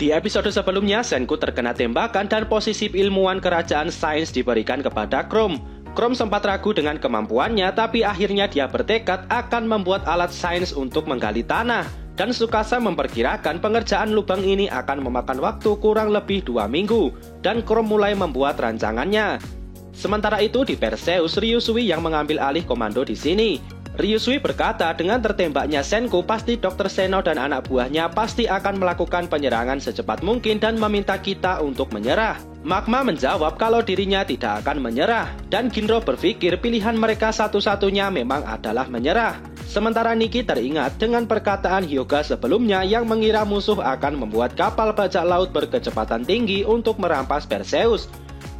Di episode sebelumnya, Senku terkena tembakan dan posisi ilmuwan kerajaan sains diberikan kepada Chrome. Chrome sempat ragu dengan kemampuannya, tapi akhirnya dia bertekad akan membuat alat sains untuk menggali tanah. Dan Tsukasa memperkirakan pengerjaan lubang ini akan memakan waktu kurang lebih 2 minggu. Dan Chrome mulai membuat rancangannya. Sementara itu di Perseus, Ryusui yang mengambil alih komando di sini. Ryusui berkata dengan tertembaknya Senku, pasti Dr. Seno dan anak buahnya pasti akan melakukan penyerangan secepat mungkin dan meminta kita untuk menyerah. Magma menjawab kalau dirinya tidak akan menyerah, dan Ginro berpikir pilihan mereka satu-satunya memang adalah menyerah. Sementara Nikki teringat dengan perkataan Hyuga sebelumnya yang mengira musuh akan membuat kapal bajak laut berkecepatan tinggi untuk merampas Perseus.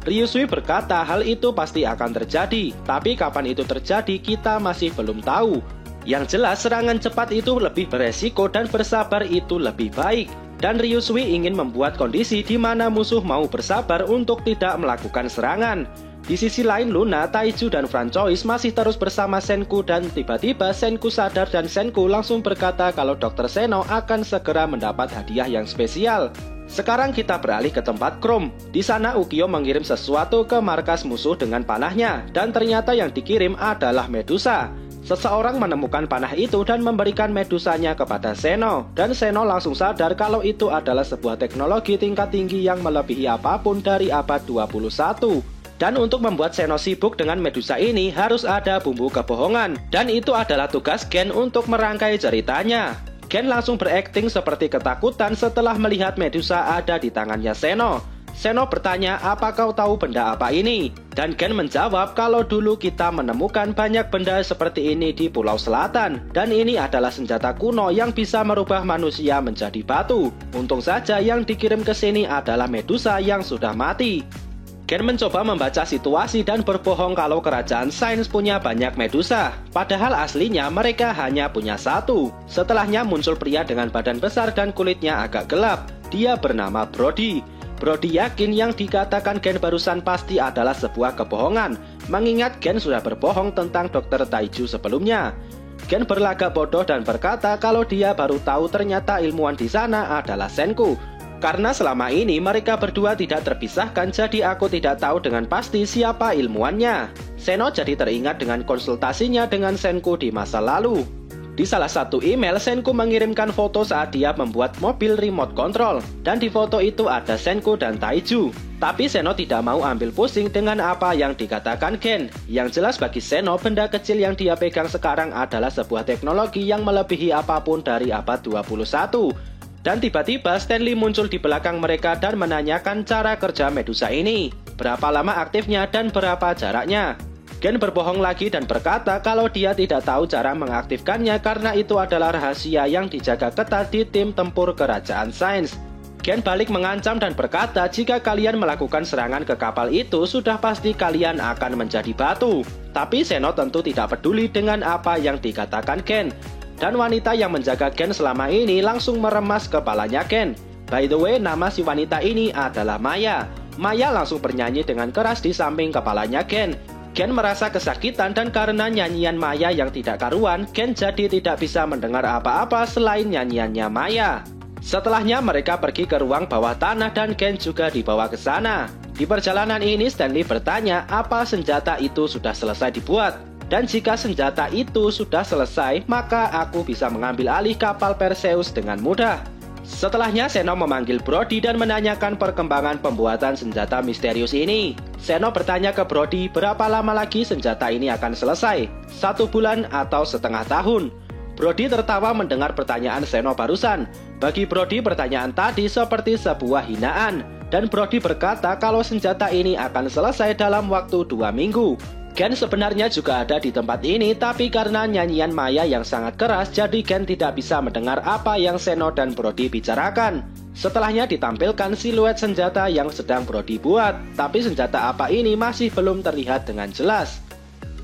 Ryusui berkata hal itu pasti akan terjadi, tapi kapan itu terjadi kita masih belum tahu. Yang jelas serangan cepat itu lebih beresiko dan bersabar itu lebih baik. Dan Ryusui ingin membuat kondisi di mana musuh mau bersabar untuk tidak melakukan serangan. Di sisi lain Luna, Taiju, dan Francois masih terus bersama Senku dan tiba-tiba Senku sadar dan Senku langsung berkata kalau Dr. Seno akan segera mendapat hadiah yang spesial. Sekarang kita beralih ke tempat Chrome. Di sana Ukyo mengirim sesuatu ke markas musuh dengan panahnya, dan ternyata yang dikirim adalah Medusa. Seseorang menemukan panah itu dan memberikan medusanya kepada Seno, dan Seno langsung sadar kalau itu adalah sebuah teknologi tingkat tinggi yang melebihi apapun dari abad 21. Dan untuk membuat Seno sibuk dengan Medusa ini harus ada bumbu kebohongan, dan itu adalah tugas Gen untuk merangkai ceritanya. Gen langsung berakting seperti ketakutan setelah melihat Medusa ada di tangannya Seno. Seno bertanya, apa kau tahu benda apa ini? Dan Gen menjawab kalau dulu kita menemukan banyak benda seperti ini di Pulau Selatan. Dan ini adalah senjata kuno yang bisa merubah manusia menjadi batu. Untung saja yang dikirim ke sini adalah Medusa yang sudah mati. Gen mencoba membaca situasi dan berbohong kalau kerajaan sains punya banyak Medusa. Padahal aslinya mereka hanya punya satu. Setelahnya muncul pria dengan badan besar dan kulitnya agak gelap. Dia bernama Brody. Brody yakin yang dikatakan Gen barusan pasti adalah sebuah kebohongan, mengingat Gen sudah berbohong tentang Dr. Taiju sebelumnya. Gen berlagak bodoh dan berkata kalau dia baru tahu ternyata ilmuwan di sana adalah Senku. Karena selama ini mereka berdua tidak terpisahkan, jadi aku tidak tahu dengan pasti siapa ilmuwannya. Seno jadi teringat dengan konsultasinya dengan Senku di masa lalu. Di salah satu email, Senku mengirimkan foto saat dia membuat mobil remote control. Dan di foto itu ada Senku dan Taiju. Tapi Seno tidak mau ambil pusing dengan apa yang dikatakan Gen. Yang jelas bagi Seno, benda kecil yang dia pegang sekarang adalah sebuah teknologi yang melebihi apapun dari abad 21. Dan tiba-tiba Stanley muncul di belakang mereka dan menanyakan cara kerja Medusa ini. Berapa lama aktifnya dan berapa jaraknya. Gen berbohong lagi dan berkata kalau dia tidak tahu cara mengaktifkannya karena itu adalah rahasia yang dijaga ketat di tim tempur kerajaan sains. Gen balik mengancam dan berkata jika kalian melakukan serangan ke kapal itu sudah pasti kalian akan menjadi batu. Tapi Seno tentu tidak peduli dengan apa yang dikatakan Gen. Dan wanita yang menjaga Gen selama ini langsung meremas kepalanya Gen. By the way, nama si wanita ini adalah Maya. Maya langsung bernyanyi dengan keras di samping kepalanya Gen. Gen merasa kesakitan dan karena nyanyian Maya yang tidak karuan, Gen jadi tidak bisa mendengar apa-apa selain nyanyiannya Maya. Setelahnya mereka pergi ke ruang bawah tanah dan Gen juga dibawa ke sana. Di perjalanan ini Stanley bertanya apa senjata itu sudah selesai dibuat. Dan jika senjata itu sudah selesai, maka aku bisa mengambil alih kapal Perseus dengan mudah. Setelahnya Seno memanggil Brody dan menanyakan perkembangan pembuatan senjata misterius ini. Seno bertanya ke Brody berapa lama lagi senjata ini akan selesai, 1 bulan atau setengah tahun. Brody tertawa mendengar pertanyaan Seno barusan. Bagi Brody pertanyaan tadi seperti sebuah hinaan. Dan Brody berkata kalau senjata ini akan selesai dalam waktu 2 minggu. Gen sebenarnya juga ada di tempat ini, tapi karena nyanyian Maya yang sangat keras, jadi Gen tidak bisa mendengar apa yang Seno dan Brody bicarakan. Setelahnya ditampilkan siluet senjata yang sedang Brody buat, tapi senjata apa ini masih belum terlihat dengan jelas.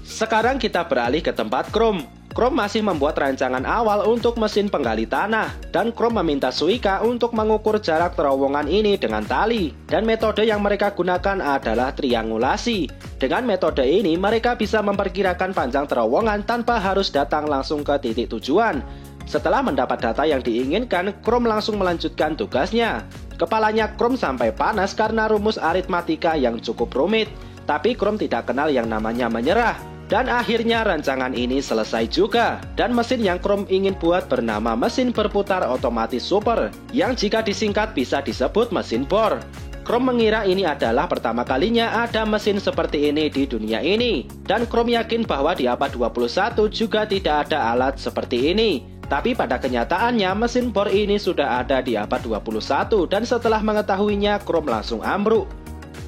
Sekarang kita beralih ke tempat Chrome. Chrome masih membuat rancangan awal untuk mesin penggali tanah, dan Chrome meminta Suika untuk mengukur jarak terowongan ini dengan tali, dan metode yang mereka gunakan adalah triangulasi. Dengan metode ini, mereka bisa memperkirakan panjang terowongan tanpa harus datang langsung ke titik tujuan. Setelah mendapat data yang diinginkan, Chrome langsung melanjutkan tugasnya. Kepalanya Chrome sampai panas karena rumus aritmatika yang cukup rumit. Tapi Chrome tidak kenal yang namanya menyerah. Dan akhirnya rancangan ini selesai juga. Dan mesin yang Chrome ingin buat bernama mesin berputar otomatis super, yang jika disingkat bisa disebut mesin bor. Chrome mengira ini adalah pertama kalinya ada mesin seperti ini di dunia ini. Dan Chrome yakin bahwa di abad 21 juga tidak ada alat seperti ini. Tapi pada kenyataannya mesin bor ini sudah ada di abad 21 dan setelah mengetahuinya Chrome langsung ambruk.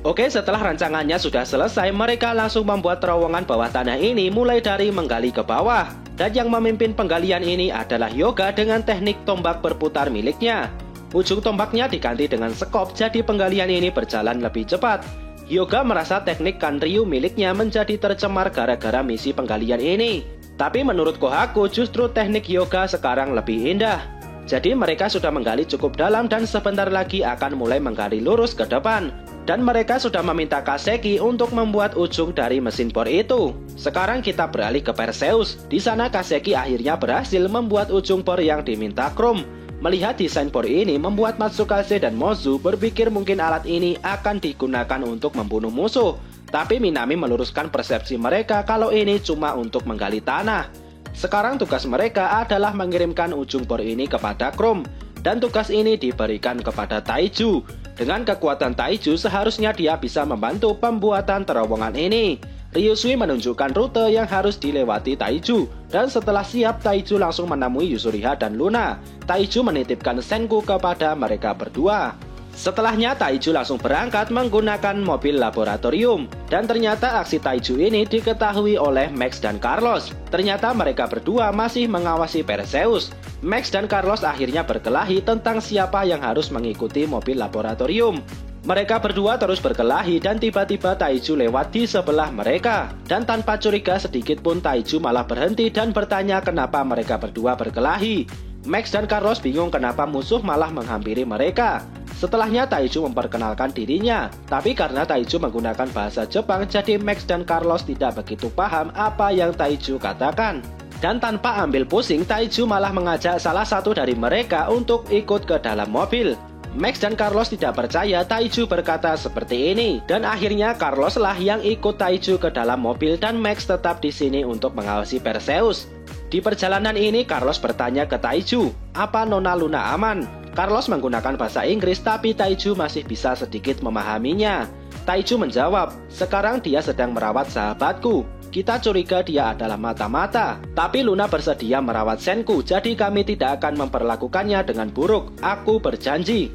Oke, setelah rancangannya sudah selesai, mereka langsung membuat terowongan bawah tanah ini mulai dari menggali ke bawah. Dan yang memimpin penggalian ini adalah Hyuga dengan teknik tombak berputar miliknya. Ujung tombaknya diganti dengan sekop, jadi penggalian ini berjalan lebih cepat. Hyuga merasa teknik Kanryu miliknya menjadi tercemar gara-gara misi penggalian ini. Tapi menurut Kohaku, justru teknik Hyuga sekarang lebih indah. Jadi mereka sudah menggali cukup dalam dan sebentar lagi akan mulai menggali lurus ke depan. Dan mereka sudah meminta Kaseki untuk membuat ujung dari mesin bor itu. Sekarang kita beralih ke Perseus. Di sana Kaseki akhirnya berhasil membuat ujung bor yang diminta Chrome. Melihat desain bor ini membuat Matsukaze dan Mozu berpikir mungkin alat ini akan digunakan untuk membunuh musuh. Tapi Minami meluruskan persepsi mereka kalau ini cuma untuk menggali tanah. Sekarang tugas mereka adalah mengirimkan ujung bor ini kepada Chrome. Dan tugas ini diberikan kepada Taiju. Dengan kekuatan Taiju seharusnya dia bisa membantu pembuatan terowongan ini. Ryusui menunjukkan rute yang harus dilewati Taiju. Dan setelah siap, Taiju langsung menemui Yuzuriha dan Luna. Taiju menitipkan Senku kepada mereka berdua. Setelahnya Taiju langsung berangkat menggunakan mobil laboratorium. Dan ternyata aksi Taiju ini diketahui oleh Max dan Carlos. Ternyata mereka berdua masih mengawasi Perseus. Max dan Carlos akhirnya berkelahi tentang siapa yang harus mengikuti mobil laboratorium. Mereka berdua terus berkelahi dan tiba-tiba Taiju lewat di sebelah mereka. Dan tanpa curiga sedikit pun Taiju malah berhenti dan bertanya kenapa mereka berdua berkelahi. Max dan Carlos bingung kenapa musuh malah menghampiri mereka. Setelahnya Taiju memperkenalkan dirinya. Tapi karena Taiju menggunakan bahasa Jepang, jadi Max dan Carlos tidak begitu paham apa yang Taiju katakan. Dan tanpa ambil pusing, Taiju malah mengajak salah satu dari mereka untuk ikut ke dalam mobil. Max dan Carlos tidak percaya Taiju berkata seperti ini. Dan akhirnya Carlos lah yang ikut Taiju ke dalam mobil dan Max tetap di sini untuk mengawasi Perseus. Di perjalanan ini Carlos bertanya ke Taiju, apa Nona Luna aman? Carlos menggunakan bahasa Inggris tapi Taiju masih bisa sedikit memahaminya. Taiju menjawab, sekarang dia sedang merawat sahabatku. Kita curiga dia adalah mata-mata. Tapi Luna bersedia merawat Senku, jadi kami tidak akan memperlakukannya dengan buruk. Aku berjanji.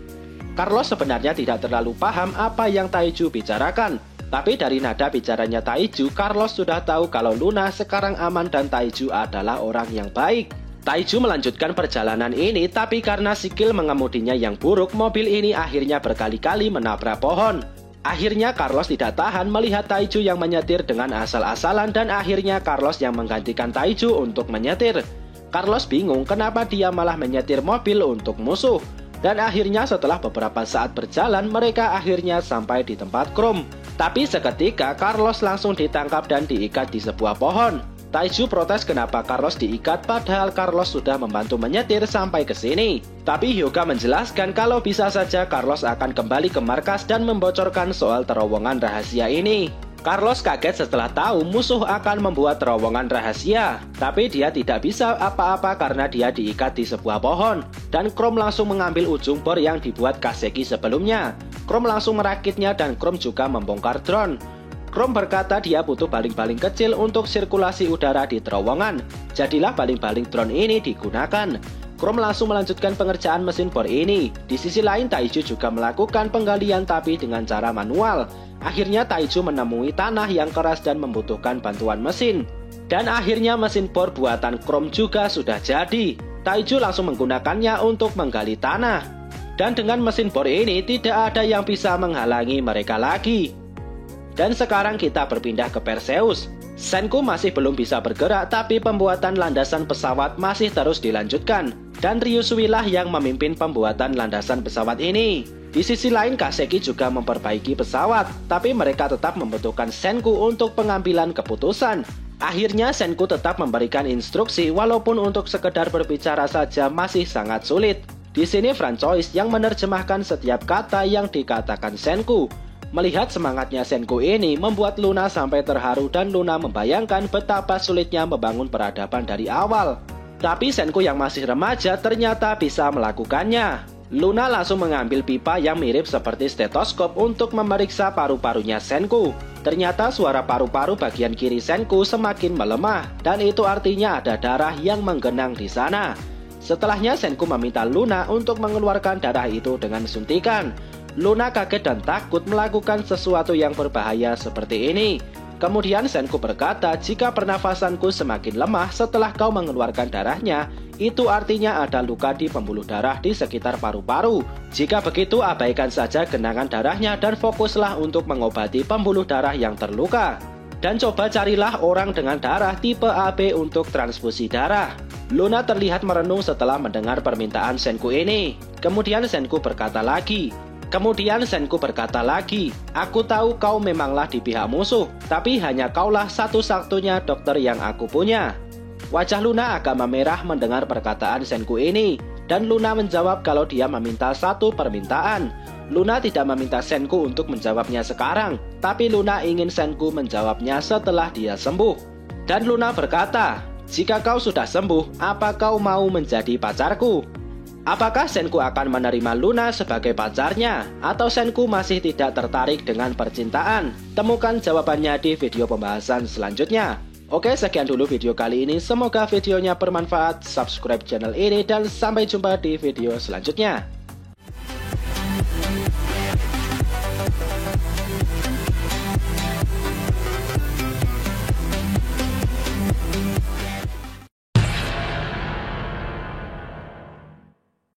Carlos sebenarnya tidak terlalu paham apa yang Taiju bicarakan. Tapi dari nada bicaranya Taiju, Carlos sudah tahu kalau Luna sekarang aman dan Taiju adalah orang yang baik. Taiju melanjutkan perjalanan ini, tapi karena skill mengemudinya yang buruk, mobil ini akhirnya berkali-kali menabrak pohon. Akhirnya Carlos tidak tahan melihat Taiju yang menyetir dengan asal-asalan dan akhirnya Carlos yang menggantikan Taiju untuk menyetir. Carlos bingung kenapa dia malah menyetir mobil untuk musuh. Dan akhirnya setelah beberapa saat berjalan, mereka akhirnya sampai di tempat Chrome. Tapi seketika Carlos langsung ditangkap dan diikat di sebuah pohon. Taiju protes kenapa Carlos diikat padahal Carlos sudah membantu menyetir sampai ke sini. Tapi Hyuga menjelaskan kalau bisa saja Carlos akan kembali ke markas dan membocorkan soal terowongan rahasia ini. Carlos kaget setelah tahu musuh akan membuat terowongan rahasia. Tapi dia tidak bisa apa-apa karena dia diikat di sebuah pohon. Dan Chrome langsung mengambil ujung bor yang dibuat Kaseki sebelumnya. Chrome langsung merakitnya dan Chrome juga membongkar drone. Chrome berkata dia butuh baling-baling kecil untuk sirkulasi udara di terowongan. Jadilah baling-baling drone ini digunakan. Chrome langsung melanjutkan pengerjaan mesin bor ini. Di sisi lain Taiju juga melakukan penggalian tapi dengan cara manual. Akhirnya Taiju menemui tanah yang keras dan membutuhkan bantuan mesin. Dan akhirnya mesin bor buatan Chrome juga sudah jadi. Taiju langsung menggunakannya untuk menggali tanah. Dan dengan mesin bor ini tidak ada yang bisa menghalangi mereka lagi. Dan sekarang kita berpindah ke Perseus. Senku masih belum bisa bergerak tapi pembuatan landasan pesawat masih terus dilanjutkan. Dan Ryusui lah yang memimpin pembuatan landasan pesawat ini. Di sisi lain Kaseki juga memperbaiki pesawat. Tapi mereka tetap membutuhkan Senku untuk pengambilan keputusan. Akhirnya Senku tetap memberikan instruksi walaupun untuk sekedar berbicara saja masih sangat sulit. Di sini Francois yang menerjemahkan setiap kata yang dikatakan Senku. Melihat semangatnya Senku ini membuat Luna sampai terharu dan Luna membayangkan betapa sulitnya membangun peradaban dari awal. Tapi Senku yang masih remaja ternyata bisa melakukannya. Luna langsung mengambil pipa yang mirip seperti stetoskop untuk memeriksa paru-parunya Senku. Ternyata suara paru-paru bagian kiri Senku semakin melemah, dan itu artinya ada darah yang menggenang di sana. Setelahnya Senku meminta Luna untuk mengeluarkan darah itu dengan suntikan. Luna kaget dan takut melakukan sesuatu yang berbahaya seperti ini. Kemudian Senku berkata, jika pernafasanku semakin lemah setelah kau mengeluarkan darahnya, itu artinya ada luka di pembuluh darah di sekitar paru-paru. Jika begitu, abaikan saja genangan darahnya dan fokuslah untuk mengobati pembuluh darah yang terluka. Dan coba carilah orang dengan darah tipe AB untuk transfusi darah. Luna terlihat merenung setelah mendengar permintaan Senku ini. Kemudian Senku berkata lagi, aku tahu kau memanglah di pihak musuh, tapi hanya kaulah satu-satunya dokter yang aku punya. Wajah Luna agak memerah mendengar perkataan Senku ini, dan Luna menjawab kalau dia meminta satu permintaan. Luna tidak meminta Senku untuk menjawabnya sekarang, tapi Luna ingin Senku menjawabnya setelah dia sembuh. Dan Luna berkata, jika kau sudah sembuh, apa kau mau menjadi pacarku? Apakah Senku akan menerima Luna sebagai pacarnya? Atau Senku masih tidak tertarik dengan percintaan? Temukan jawabannya di video pembahasan selanjutnya. Oke, sekian dulu video kali ini. Semoga videonya bermanfaat. Subscribe channel ini dan sampai jumpa di video selanjutnya.